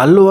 అల్లు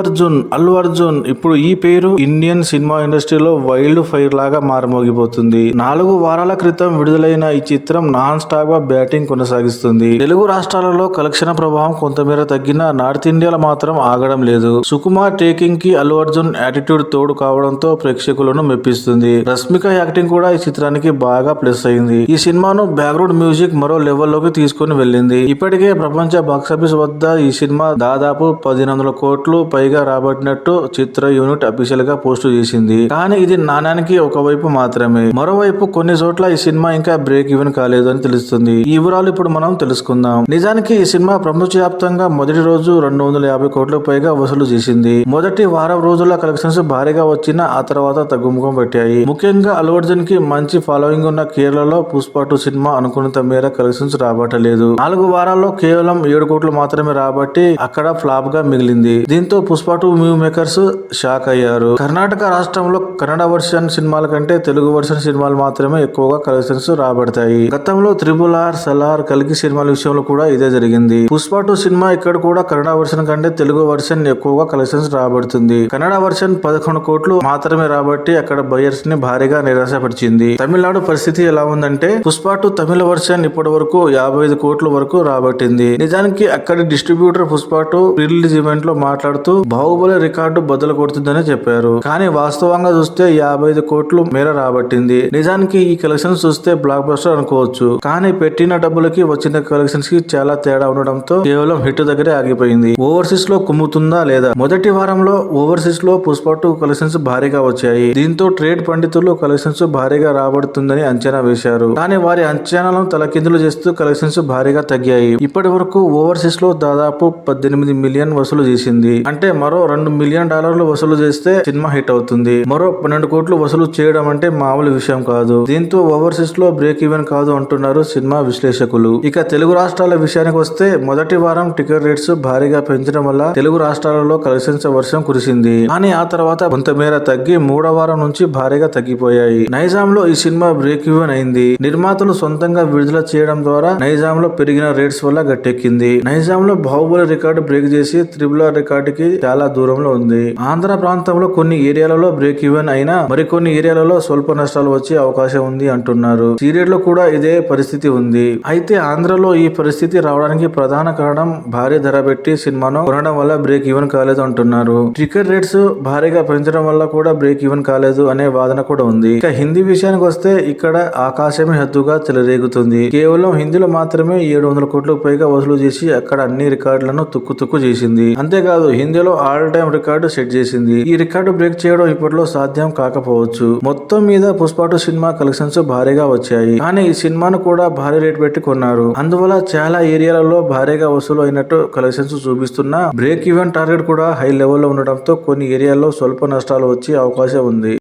అర్జున్ ఇప్పుడు ఈ పేరు ఇండియన్ సినిమా ఇండస్ట్రీలో వైల్డ్ ఫైర్ లాగా మారుమోగిపోతుంది. 4 వారాల క్రితం విడుదలైన ఈ చిత్రం నాన్ స్టాప్ గా బ్యాటింగ్ కొనసాగిస్తుంది. తెలుగు రాష్ట్రాలలో కలెక్షన్ ప్రభావం కొంతమేర తగ్గిన నార్త్ ఇండియాలో మాత్రం ఆగడం లేదు. సుకుమార్ టేకింగ్ కి అల్లు అర్జున్ యాటిట్యూడ్ తోడు కావడంతో ప్రేక్షకులను మెప్పిస్తుంది. రష్మిక యాక్టింగ్ కూడా ఈ చిత్రానికి బాగా ప్లస్ అయింది. ఈ సినిమాను బ్యాక్గ్రౌండ్ మ్యూజిక్ మరో లెవెల్లోకి తీసుకుని వెళ్ళింది. ఇప్పటికే ప్రపంచ బాక్సాఫీస్ వద్ద ఈ సినిమా దాదాపు 1500 కోట్లు పైగా రాబట్టినట్టు చిత్ర యూనిట్ అఫీషియల్ గా పోస్ట్ చేసింది. కానీ ఇది నాణానికి ఒకవైపు మాత్రమే. మరోవైపు కొన్ని చోట్ల ఈ సినిమా ఇంకా బ్రేక్ ఈవెన్ కాలేదు అని తెలుస్తుంది. ఈ వివరాలు ఇప్పుడు మనం తెలుసుకుందాం. నిజానికి ఈ సినిమా ప్రపంచవ్యాప్తంగా మొదటి రోజు 250 కోట్లకు పైగా వసూలు చేసింది. మొదటి వారం రోజుల కలెక్షన్స్ భారీగా వచ్చినా ఆ తర్వాత తగ్గుముఖం పట్టాయి. ముఖ్యంగా అల్లు అర్జున్ కి మంచి ఫాలోయింగ్ ఉన్న కేరళలో పుష్ప 2 సినిమా అనుకున్నంత మేర కలెక్షన్స్ రాబట్టలేదు. 4 వారాల్లో కేవలం 7 కోట్లు మాత్రమే రాబట్టి అక్కడ ఫ్లాప్ గా మిగిలింది. దీంతో పుష్ప 2 మూవీ మేకర్స్ షాక్ అయ్యారు. కర్ణాటక రాష్ట్రంలో కన్నడ వర్షన్ సినిమాల కంటే తెలుగు వర్షన్ సినిమాలు మాత్రమే ఎక్కువగా కలెక్షన్స్ రాబడతాయి. గతంలో RRR, సలార్, కల్కి సినిమాల విషయంలో కూడా ఇదే జరిగింది. పుష్ప 2 సినిమా ఇక్కడ కూడా కన్నడ వర్షన్ కంటే తెలుగు వర్షన్ ఎక్కువగా కలెక్షన్స్ రాబడుతుంది. కన్నడ వర్షన్ 11 కోట్లు మాత్రమే రాబట్టి అక్కడ బయర్స్ ని భారీగా నిరాశపరిచింది. తమిళనాడు పరిస్థితి ఎలా ఉందంటే పుష్ప 2 తమిళ వర్షన్ ఇప్పటి వరకు 55 కోట్ల వరకు రాబట్టింది. నిజానికి అక్కడి డిస్ట్రిబ్యూటర్ పుష్ప 2 రిలీజ్ ఈవెంట్ లో మాట్లాడుతూ బాహుబలి రికార్డు బద్దలు కొడుతుందని చెప్పారు. కానీ వాస్తవంగా చూస్తే 55 కోట్లు మేర రాబట్టింది. నిజానికి ఈ కలెక్షన్స్ చూస్తే బ్లాక్ బస్టర్ అనుకోవచ్చు. కానీ పెట్టిన డబ్బులకి వచ్చిన కలెక్షన్స్ కి చాలా తేడా ఉండడంతో కేవలం హిట్ దగ్గరే ఆగిపోయింది. ఓవర్సీస్ లో కుమ్ముతుందా లేదా? మొదటి వారంలో ఓవర్సీస్ లో పుష్ప 2 కలెక్షన్స్ భారీగా వచ్చాయి. దీంతో ట్రేడ్ పండితులు కలెక్షన్స్ భారీగా రాబడుతుందని అంచనా వేశారు. కానీ వారి అంచనాలను తలకిందులు చేస్తూ కలెక్షన్స్ భారీగా తగ్గాయి. ఇప్పటి వరకు ఓవర్సీస్ లో దాదాపు 18 మిలియన్ వసూలు చేసింది. అంటే మరో $2 మిలియన్ వసూలు చేస్తే సినిమా హిట్ అవుతుంది. మరో 12 కోట్లు వసూలు చేయడం అంటే మామూలు విషయం కాదు. దీంతో ఓవర్సీస్ లో బ్రేక్ ఈవెన్ కాదు అంటున్నారు సినిమా విశ్లేషకులు. ఇక తెలుగు రాష్ట్రాల విషయానికి వస్తే మొదటి వారం టికెట్ రేట్స్ భారీగా పెంచడం వల్ల తెలుగు రాష్ట్రాలలో కలెక్షన్స్ వర్షం కురిసింది. కానీ ఆ తర్వాత కొంతమేర తగ్గి 3వ వారం నుంచి భారీగా తగ్గిపోయాయి. నైజాం లో ఈ సినిమా బ్రేక్ ఈవెన్ అయింది. నిర్మాతలు సొంతంగా విడుదల చేయడం ద్వారా నైజాం లో పెరిగిన రేట్స్ వల్ల గట్టెక్కింది. నైజాం లో బాహుబలి రికార్డు బ్రేక్ చేసి RRR రికార్డుకి చాలా దూరంలో ఉంది. ఆంధ్ర ప్రాంతంలో కొన్ని ఏరియాలలో బ్రేక్ ఈవెన్ అయినా మరికొన్ని ఏరియాలలో స్వల్ప నష్టాలు వచ్చే అవకాశం ఉంది అంటున్నారు. సీరియడ్ లో కూడా ఇదే పరిస్థితి ఉంది. అయితే ఆంధ్రలో ఈ పరిస్థితి రావడానికి ప్రధాన కారణం భారీ ధర పెట్టి సినిమాను కొనడం వల్ల బ్రేక్ ఈవెన్ కాలేదు అంటున్నారు. టికెట్ రేట్స్ భారీగా పెంచడం వల్ల కూడా బ్రేక్ ఈవెన్ కాలేదు అనే వాదన కూడా ఉంది. ఇక హిందీ విషయానికి వస్తే ఇక్కడ ఆకాశమే హద్దుగా చెలరేగుతుంది. కేవలం హిందీలో మాత్రమే 700 కోట్లకు పైగా వసూలు చేసి అక్కడ అన్ని రికార్డులను తుక్కు చేసింది. అంతేకాదు హిందీలో ఆల్ టైమ్ రికార్డు సెట్ చేసింది. ఈ రికార్డు బ్రేక్ చేయడం ఇప్పట్లో సాధ్యం కాకపోవచ్చు. మొత్తం మీద పుష్ప 2 సినిమా కలెక్షన్స్ భారీగా వచ్చాయి. కానీ ఈ సినిమాను కూడా భారీ రేట్ పెట్టి కొన్నారు. అందువల్ల చాలా ఏరియాలలో భారీగా వసూలు అయినట్టు కలెక్షన్స్ చూపిస్తున్నా బ్రేక్ ఈవెన్ టార్గెట్ కూడా హై లెవెల్లో ఉండడంతో కొన్ని ఏరియాల్లో స్వల్ప నష్టాలు వచ్చే అవకాశం ఉంది.